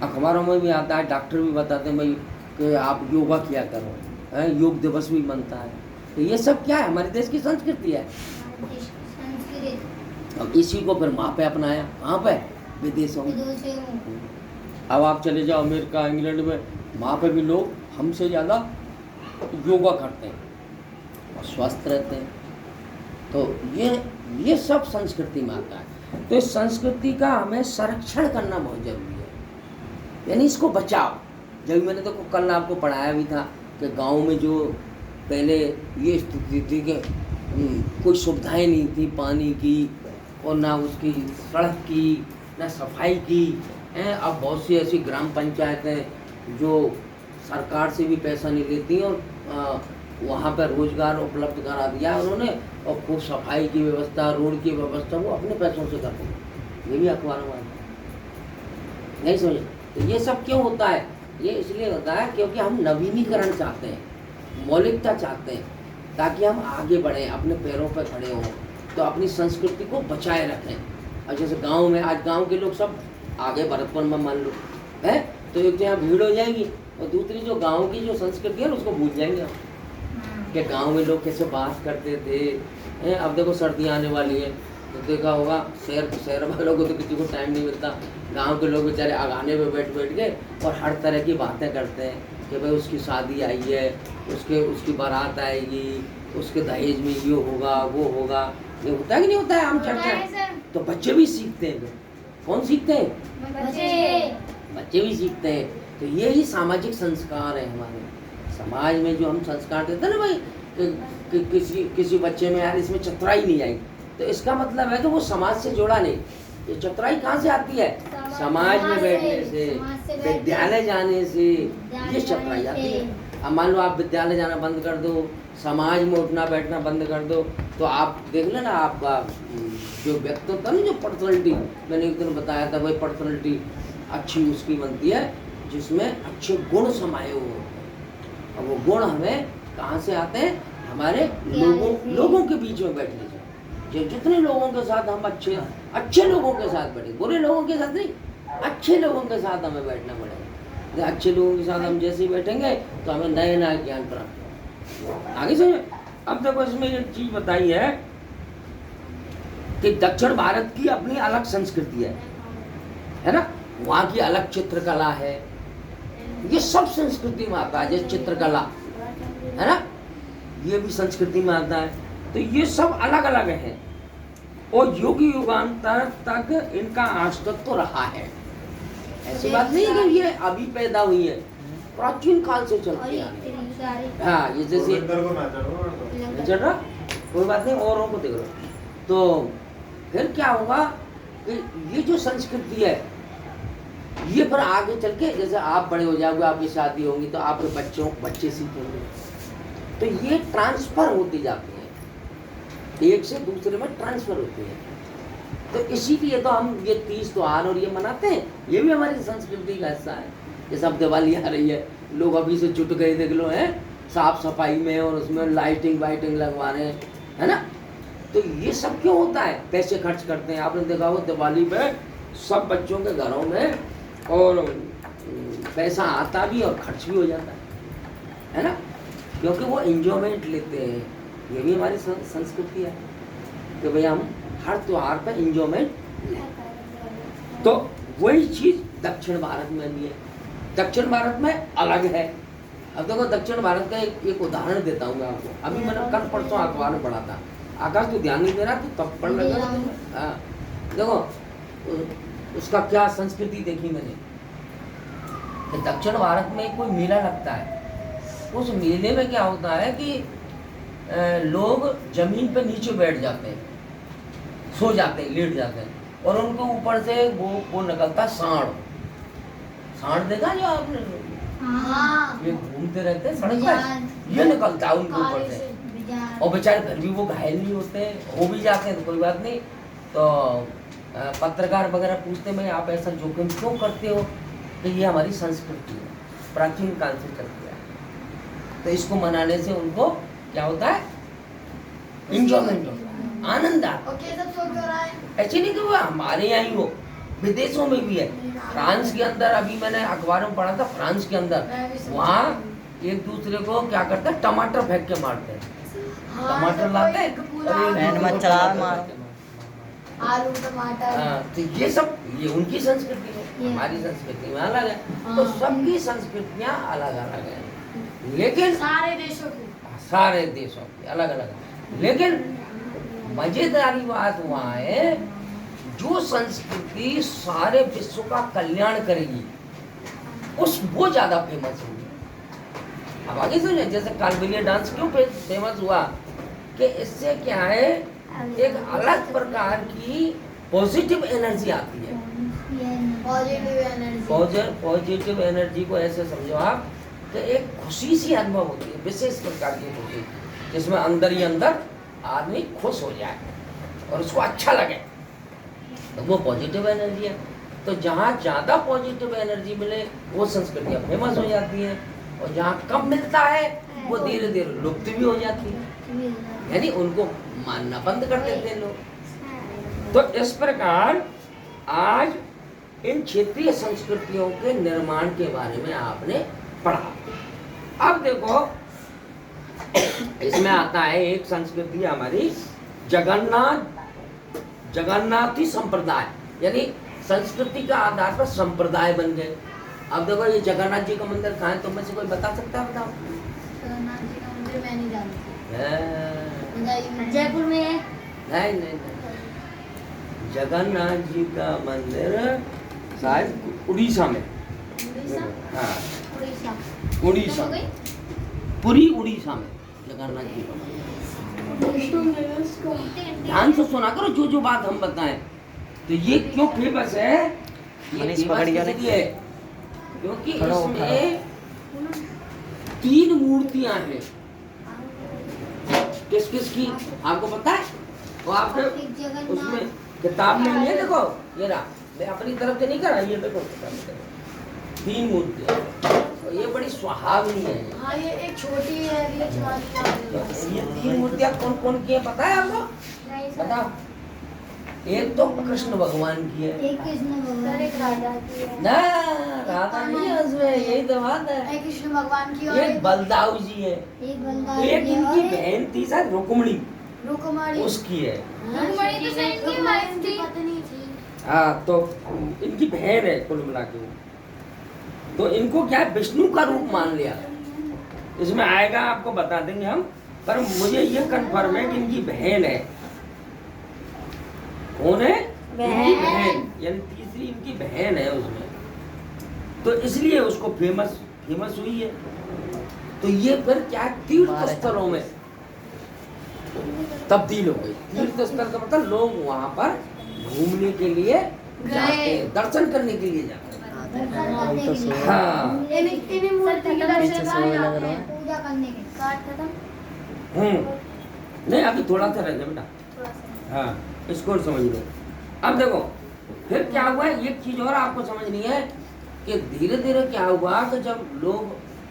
अखबारों में भी आता है, डॉक्टर भी बताते हैं भाई कि आप योगा किया करो, योग दिवस भी मनता है। तो ये सब क्या है, हमारे देश की संस्कृति है। अब इसी को फिर वहाँ पे अपनाया, कहाँ पे, विदेशों में। अब आप चले जाओ अमेरिका, इंग्लैंड में, वहाँ पे भी लोग हमसे ज़्यादा योगा करते हैं और स्वस्थ रहते हैं। तो ये सब संस्कृति में आता है। तो इस संस्कृति का हमें संरक्षण करना बहुत जरूरी है, यानी इसको बचाओ। जब मैंने तो कल आपको पढ़ाया भी था कि गांव में जो पहले ये स्थिति थी कि कोई सुविधाएं नहीं थी पानी की, और ना उसकी सड़क की, ना सफाई की। अब बहुत सी ऐसी ग्राम पंचायतें जो सरकार से भी पैसा नहीं लेती और वहाँ पर रोजगार उपलब्ध करा दिया उन्होंने, और खूब सफाई की व्यवस्था, रोड की व्यवस्था वो अपने पैसों से करते हैं। ये भी अखबारों में नहीं समझे। तो ये सब क्यों होता है? ये इसलिए होता है क्योंकि हम नवीनीकरण चाहते हैं, मौलिकता चाहते हैं, ताकि हम आगे बढ़ें, अपने पैरों पर खड़े हों, तो अपनी संस्कृति को बचाए रखें। और जैसे गांव में आज गांव के लोग सब आगे भरतपुर में मान लो है, तो एक तो यहाँ भीड़ हो जाएगी, और दूसरी जो गांव की जो संस्कृति है उसको भूल जाएंगे हम कि गांव में लोग कैसे बात करते थे। अब देखो सर्दियाँ आने वाली है, तो देखा होगा शहर वालों को तो किसी को टाइम नहीं मिलता, गांव के लोग बेचारे आगाने में बैठ के और हर तरह की बातें करते हैं कि भाई उसकी शादी आई है, उसकी बारात आएगी, उसके दहेज में ये होगा वो होगा। ये होता है कि नहीं होता है आम चर्चा? तो बच्चे भी सीखते हैं। कौन सीखते हैं? बच्चे भी सीखते हैं। तो ये ही सामाजिक संस्कार है हमारे समाज में, जो हम संस्कार देते हैं ना भाई किसी बच्चे में यार इसमें चतुराई नहीं आई, तो इसका मतलब है कि वो समाज से जुड़ा नहीं। ये चतुराई कहाँ से आती है? समाज में बैठने से, विद्यालय जाने से ये चतुराई आती है। अब मान लो आप विद्यालय जाना बंद कर दो, समाज में उठना बैठना बंद कर दो, तो आप देख लेना आपका जो व्यक्तित्व ना, जो पर्सनैलिटी मैंने एक दिन बताया था, वही पर्सनैलिटी अच्छी उसकी बनती है जिसमें अच्छे गुण समाये हुए होते हैं। और वो गुण हमें कहाँ से आते हैं? हमारे लोगों के बीच में बैठने से। जो जितने लोगों के साथ हम अच्छे लोगों के साथ बैठे, बुरे लोगों के साथ नहीं, अच्छे लोगों के साथ हमें बैठना पड़ेगा। अच्छे लोगों के साथ हम जैसे ही बैठेंगे तो हमें नए नए ज्ञान प्राप्त होगा। आगे समझे। अब देखो इसमें एक चीज बताई है कि दक्षिण भारत की अपनी अलग संस्कृति है ना, वहाँ की अलग चित्रकला है। ये सब संस्कृति में आता है। जैसे चित्रकला है ना, ये भी संस्कृति में आता है। तो ये सब अलग अलग है, और युग युगांतर तक इनका अस्तित्व रहा है। ऐसी बात नहीं है कि ये अभी पैदा हुई है, प्राचीन काल से चलती आ रही है। हाँ, ये जैसे चल रहा, कोई बात नहीं, औरों को देख लो। तो फिर क्या होगा कि ये जो संस्कृति है ये फिर आगे चल के, जैसे आप बड़े हो जाओगे, आपकी शादी होगी, तो आपके बच्चे सीखेंगे, तो ये ट्रांसफर होती जाती है, एक से दूसरे में ट्रांसफर होती है। तो इसीलिए तो हम ये तीज त्योहार और ये मनाते हैं, ये भी हमारी संस्कृति का हिस्सा है। जैसे अब दिवाली आ रही है, लोग अभी से जुट गए, देख लो, हैं साफ सफाई में, और उसमें लाइटिंग वाइटिंग लगवा रहे हैं, है ना। तो ये सब क्यों होता है? पैसे खर्च करते हैं। आपने देखा हो दिवाली पे सब बच्चों के घरों में, और पैसा आता भी और खर्च भी हो जाता है ना, क्योंकि वो एंजॉयमेंट लेते हैं। ये भी हमारी संस्कृति है कि भाई हम हर त्योहार पर एंजॉयमेंट लें। तो वही चीज दक्षिण भारत में भी है। दक्षिण भारत में अलग है। अब देखो दक्षिण भारत का एक उदाहरण देता हूँ मैं आपको। अभी मैंने कल परसों अखबार में पढ़ा था। आकाश तो ध्यान नहीं दे रहा, तो तब पढ़ लगा। हाँ, देखो उसका क्या संस्कृति देखी मैंने। दक्षिण भारत में कोई मेला लगता है, उस मेले में क्या होता है कि लोग जमीन पे नीचे बैठ जाते हैं, सो जाते हैं, लेट जाते हैं, और उनको ऊपर से वो निकलता सांड देखा जो आपने? हाँ। ये घूमते रहते हैं सड़क पर, ये निकलता है उनके ऊपर से, और बेचारे फिर भी वो घायल नहीं होते, हो भी जाते हैं तो कोई बात नहीं। तो पत्रकार वगैरह पूछते हैं आप ऐसा जोखिम क्यों करते हो? तो ये हमारी संस्कृति है, प्राचीन काल से चलती है। तो इसको मनाने से उनको क्या होता है? एंजॉयमेंट होता है, आनंद आता है। ऐसे नहीं कि वो हमारे यहाँ ही हो, विदेशों में भी है। फ्रांस के अंदर अभी मैंने अखबार में पढ़ा था, फ्रांस के अंदर वहाँ एक दूसरे को क्या करते हैं, टमाटर फेंक के मारते हैं। टमाटर लाते हैं आलू टमाटर। तो ये सब ये उनकी संस्कृति है, हमारी संस्कृति में अलग है। तो सबकी संस्कृतियाँ अलग अलग है, लेकिन सारे देशों की अलग अलग है। लेकिन मजेदारी बात वहाँ है, जो संस्कृति सारे विश्व का कल्याण करेगी वो ज्यादा फेमस होगी। अब आगे सुनिए, जैसे कालबेलिया डांस क्यों फेमस हुआ कि इससे क्या है, एक अलग प्रकार की पॉजिटिव एनर्जी आती है। पॉजिटिव एनर्जी को ऐसे समझो आप कि एक खुशी सी अनुभव होती है, विशेष प्रकार की खुशी, जिसमें अंदर ही अंदर आदमी खुश हो जाए और उसको अच्छा लगे, तो वो पॉजिटिव एनर्जी है। तो जहाँ ज़्यादा पॉजिटिव एनर्जी मिले वो संस्कृतियाँ फेमस हो जाती हैं, और जहाँ कम मिलता है वो धीरे धीरे लुप्त भी हो जाती है, यानी उनको मानना बंद कर देते हैं लोग। तो इस प्रकार आज इन क्षेत्रीय संस्कृतियों के निर्माण के बारे में आपने पढ़ा। अब देखो, इसमें आता है एक संस्कृति हमारी जगन्नाथी संप्रदाय, यानी संस्कृति का आधार पर संप्रदाय बन गए। अब देखो, ये जगन्नाथ जी का मंदिर कहाँ है, तुम में से कोई बता सकता है? बताओ। जगन्नाथ जी का मंदिर मैं नहीं जानती। जयपुर में है? नहीं, जगन्नाथ जी का मंदिर शायद उड़ीसा में। हाँ, उड़ीसा, पूरी उड़ीसा में जगन्नाथ जी का मंदिर। ध्यान से सुना करो जो बात हम बताएं। तो ये क्यों फेमस है? ये फेमस इसलिए है क्योंकि इसमें 3 मूर्तियां हैं। किस किस की आपको पता है? वो आपने उसमें किताब में ये देखो, ये रहा, मैं अपनी तरफ से नहीं कर रहा, ये देखो 3 मूर्तियां, तो ये बड़ी सुहावनी है। हाँ, ये एक छोटी है, ये 3 मूर्तियां कौन कौन की है पता है आपको? बताओ। एक तो कृष्ण भगवान की है, एक कृष्ण भगवान, एक राधा की है ना, राधा नहीं है उसमें, यही तो बात है। एक कृष्ण भगवान की, एक बलदाऊ जी है, एक इनकी बहन थी शायद रुक्मिणी, उसकी है। पत्नी थी। हाँ, तो इनकी बहन है कुल मिला के। तो इनको क्या है, विष्णु का रूप मान लिया। इसमें आएगा, आपको बता देंगे हम, पर मुझे ये कंफर्म है कि इनकी बहन है। कौन है? इनकी बहन, यानी तीसरी इनकी बहन है उसमें, तो इसलिए उसको फेमस हुई है। तो ये फिर क्या, तीर्थ स्थलों में तब्दील हो गई। तीर्थ स्थल का मतलब लोग वहाँ पर घूमने के लिए जाते हैं, दर्शन करने के लिए जाते हैं। हाँ, पूजा करने के बाद नहीं, अभी थोड़ा सा रह गया बेटा। हाँ, इसको समझ लो। अब देखो, फिर क्या हुआ, एक चीज और आपको समझनी है कि धीरे धीरे क्या हुआ कि जब लोग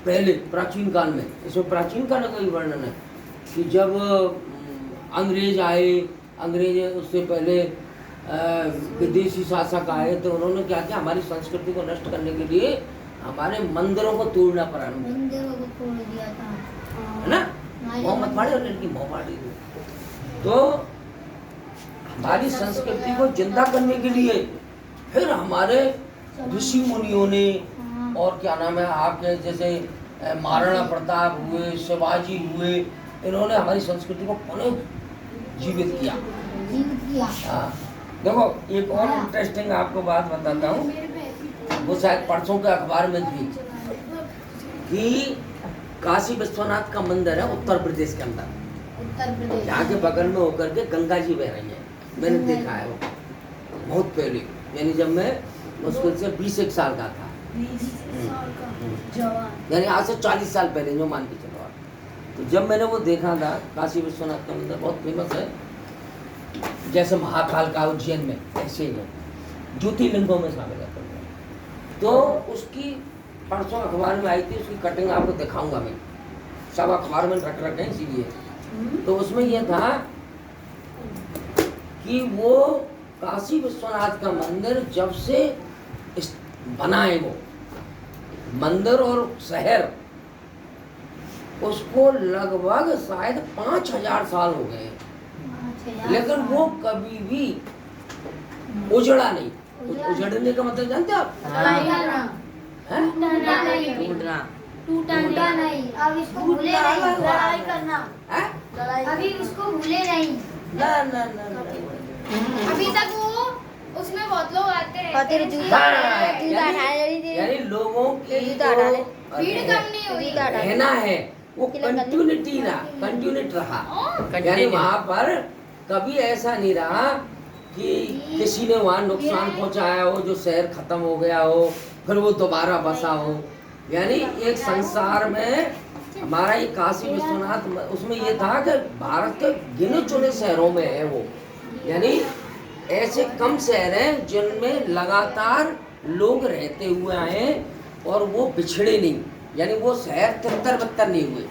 पहले प्राचीन काल में, इसमें प्राचीन काल का ही वर्णन है कि जब अंग्रेज आए, अंग्रेज उससे पहले विदेशी शासक आए, तो उन्होंने क्या किया, हमारी संस्कृति को नष्ट करने के लिए हमारे मंदिरों को तोड़ना प्रारंभ, मंदिरों को तोड़ दिया था, है ना, मोहम्मद फाड़े और लड़की मोहम्मद। तो हमारी संस्कृति को जिंदा करने के लिए फिर हमारे ऋषि मुनियों ने, और क्या नाम है आपके, जैसे महाराणा प्रताप हुए, शिवाजी हुए, इन्होंने हमारी संस्कृति को पुनः जीवित किया। हाँ, देखो एक और इंटरेस्टिंग आपको बात बताता हूँ, वो शायद परसों के अखबार में थी कि काशी विश्वनाथ का मंदिर है उत्तर प्रदेश के अंदर, यहाँ के बगल में होकर के गंगा जी बह रही है। मैंने देखा है वो बहुत पहले, यानी जब मैं मुश्किल से 20 साल का था, यानी आज से 40 साल पहले, जो मान के चलो आप। तो जब मैंने वो देखा था, काशी विश्वनाथ का मंदिर बहुत फेमस है, जैसे महाकाल का उज्जैन में, ऐसे ही है, ज्योतिर्लिंगों में शामिल है। तो उसकी परसों अखबार में आई थी, उसकी कटिंग आपको दिखाऊंगा मैं, सब अखबार में रख रखे हैं इसीलिए। तो उसमें यह था कि वो काशी विश्वनाथ का मंदिर जब से बना है, वो मंदिर और शहर, उसको लगभग शायद 5000 साल हो गए, लेकिन वो कभी भी उजड़ा नहीं। उजड़ने का मतलब जानते हो आप? हैं? टूटा नहीं। अब इसको भूले नहीं, लड़ाई करना। हैं? अभी इसको भूले नहीं। ना ना ना ना। अभी तक वो उसमें बहुत लोग आते हैं। हाँ, यानी लोगों की भीड़ कम नहीं हुई। रहना है, वो कंटिन्यूटी रहा। यानी वहाँ पर कभी ऐसा नहीं रहा कि किसी ने वहाँ नुकसान पहुँचाया हो, जो शहर खत्म हो गया हो, फिर वो दोबारा बसा हो। यानी एक संसार में हमारा ये काशी विश्वनाथ, उसमें ये था कि भारत के गिने चुने शहरों में है वो। यानी ऐसे कम शहर हैं जिनमें लगातार लोग रहते हुए आए और वो बिछड़े नहीं, यानी वो शहर तितर बितर नहीं हुए।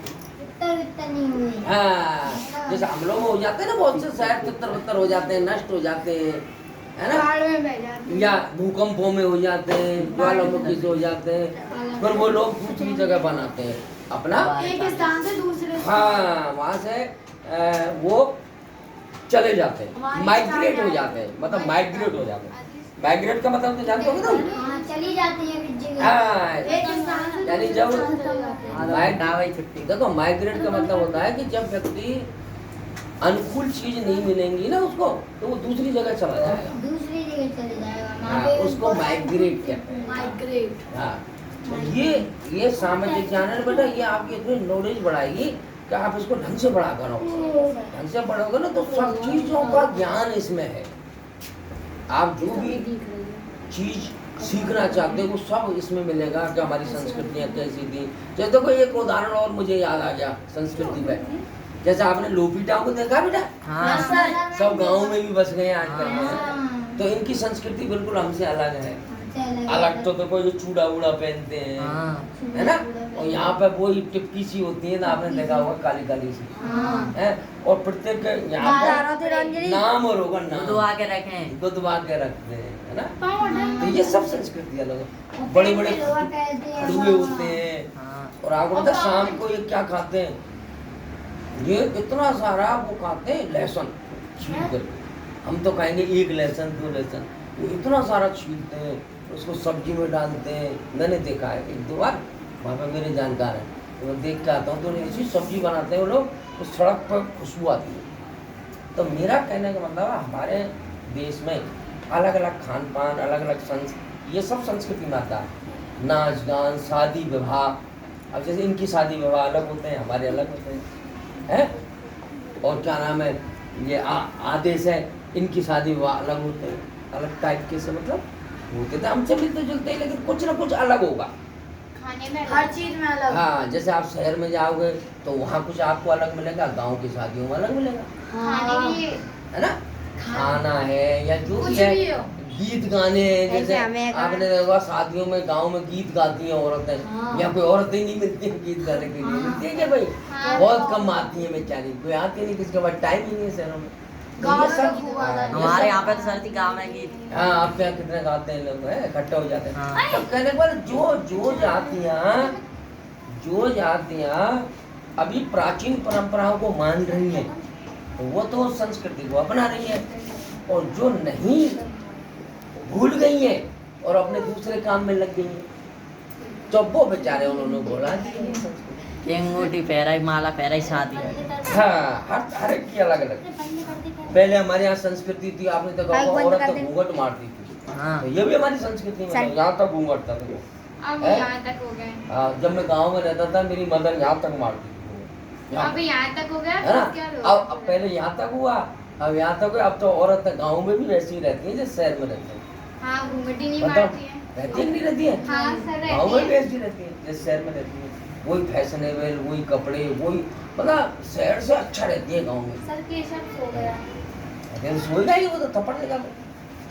हाँ, जैसे हम लोग हो जाते हैं ना, बहुत से शहर तितर बितर हो जाते हैं, नष्ट हो जाते हैं, है ना, या भूकंपों में हो जाते हैं, ज्वालामुखी से हो जाते हैं, फिर वो लोग दूसरी जगह बनाते हैं अपना, एक स्थान से दूसरे। हाँ, वहाँ से वो चले जाते हैं, माइग्रेट हो जाते हैं, मतलब माइग्रेट हो जाते हैं। माइग्रेट का मतलब तो जानते हो ना? चली जाती है। हाँ, एक स्थान से यानी जब छुट्टी। देखो, माइग्रेट का मतलब होता है कि जब व्यक्ति अनुकूल चीज नहीं मिलेंगी ना उसको, तो वो दूसरी जगह चला जाएगा, दूसरी जगह चले जाएगा। हाँ, उसको माइग्रेट कहते हैं। माइग्रेट। हाँ, तो ये सामाजिक ज्ञान है बेटा, ये आपकी इतनी नॉलेज बढ़ाएगी कि आप इसको ढंग से बढ़ा करो। ढंग से पढ़ोगे ना तो सब चीजों का ज्ञान इसमें है। आप जो भी चीज सीखना चाहते हो वो सब इसमें मिलेगा कि हमारी संस्कृतियाँ कैसी थी। जैसे देखो, एक उदाहरण और मुझे याद आ गया संस्कृति में। जैसे आपने लोपीटा को देखा बेटा? हाँ। सब गाँव में भी बस गए आजकल में, तो इनकी संस्कृति बिल्कुल हमसे अलग है। अलग तो देखो, ये चूड़ा वूड़ा पहनते हैं, है ना, और यहाँ पे वही टिपकी सी होती है ना, आपने देखा होगा, काली काली सी है, और प्रत्येक यहाँ पर नाम और होगा, नाम गुदवा के रखते हैं, है ना। तो ये सब संस्कृति अलग है। बड़े बड़े खड़ुए होते हैं, और आपको पता है शाम को ये क्या खाते हैं? ये इतना सारा वो खाते हैं लहसुन छील कर। हम तो कहेंगे एक लहसुन, 2 लहसुन, वो इतना सारा छीलते हैं, उसको सब्जी में डालते हैं। मैंने देखा है 1-2 बार, वहाँ पे मेरे जानकार हैं, तो मैं देख के आता हूँ, तो ऐसी सब्जी बनाते हैं वो लोग, तो सड़क पर खुशबू आती है। तो मेरा कहने का मतलब है, हमारे देश में अलग अलग खान पान, अलग अलग ये सब संस्कृति में आता है। नाच गान, शादी विवाह, अब जैसे इनकी शादी विवाह अलग होते हैं, हमारे अलग होते हैं, और क्या नाम है, ये आदेश है, इनकी शादी विवाह अलग होते हैं, अलग टाइप के से मतलब होते थे। हमसे मिलते जुलते हैं, लेकिन कुछ ना कुछ अलग होगा खाने में, हर चीज में अलग। हाँ, जैसे आप शहर में जाओगे तो वहाँ कुछ आपको अलग मिलेगा, गांव की शादियों में अलग मिलेगा, है ना। खाना है या जो भी है, गीत गाने हैं, जैसे आपने देखा शादियों में गांव में गीत गाती हैं औरतें, या कोई औरतें नहीं मिलती हैं गीत गाने के लिए, मिलती है क्या भाई? बहुत कम आती है बेचारी, कोई आती नहीं, किसी के पास टाइम ही नहीं है शहरों में। हमारे यहाँ पे तो सरती गाँव में गीत, हाँ, आपके यहाँ कितने गाते हैं लोग, इकट्ठे हो जाते हैं। तब कहने पर जो जातियाँ अभी प्राचीन परंपराओं को मान रही हैं, तो वो तो संस्कृति को अपना रही है, और जो नहीं भूल गई हैं और अपने दूसरे काम में लग गई हैं, तो वो बेचारे उन्होंने बोला दी अंगूठी पहराई, माला पहराई, शादी। हाँ, हर एक की अलग अलग। पहले हमारे यहाँ संस्कृति थी, आपने देखा होगा, औरत तो घूंघट मारती थी। हाँ, तो ये भी हमारी संस्कृति में, यहाँ तक घूंघट था। अब यहाँ तक हो गए। हाँ, जब मैं गांव में रहता था, मेरी मदर यहाँ तक मारती थी। अब यहाँ तक हो गया, है ना? क्या अब पहले यहाँ तक हुआ, अब यहाँ तक हुआ। अब तो औरत गांव में भी वैसी ही रहती है जैसे शहर में रहती है। हाँ, घूंघटी नहीं मतलब मारती है। रहती है कि नहीं रहती है? हाँ सर, गाँव में भी वैसी रहती है जैसे शहर में रहती है। वही फैशनेबल, वही कपड़े, वही, मतलब शहर से अच्छा रहती है गाँव में। सर केशव सो गया। अगर सोएगा ही वो तो थप्पड़ देगा।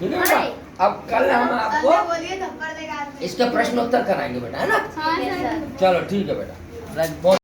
ठीक है बेटा, अब कल हम आपको बोलिए थप्पड़ देगा। इसके प्रश्नोत्तर कराएंगे बेटा, है ना? हाँ सर। चलो ठीक है बेटा।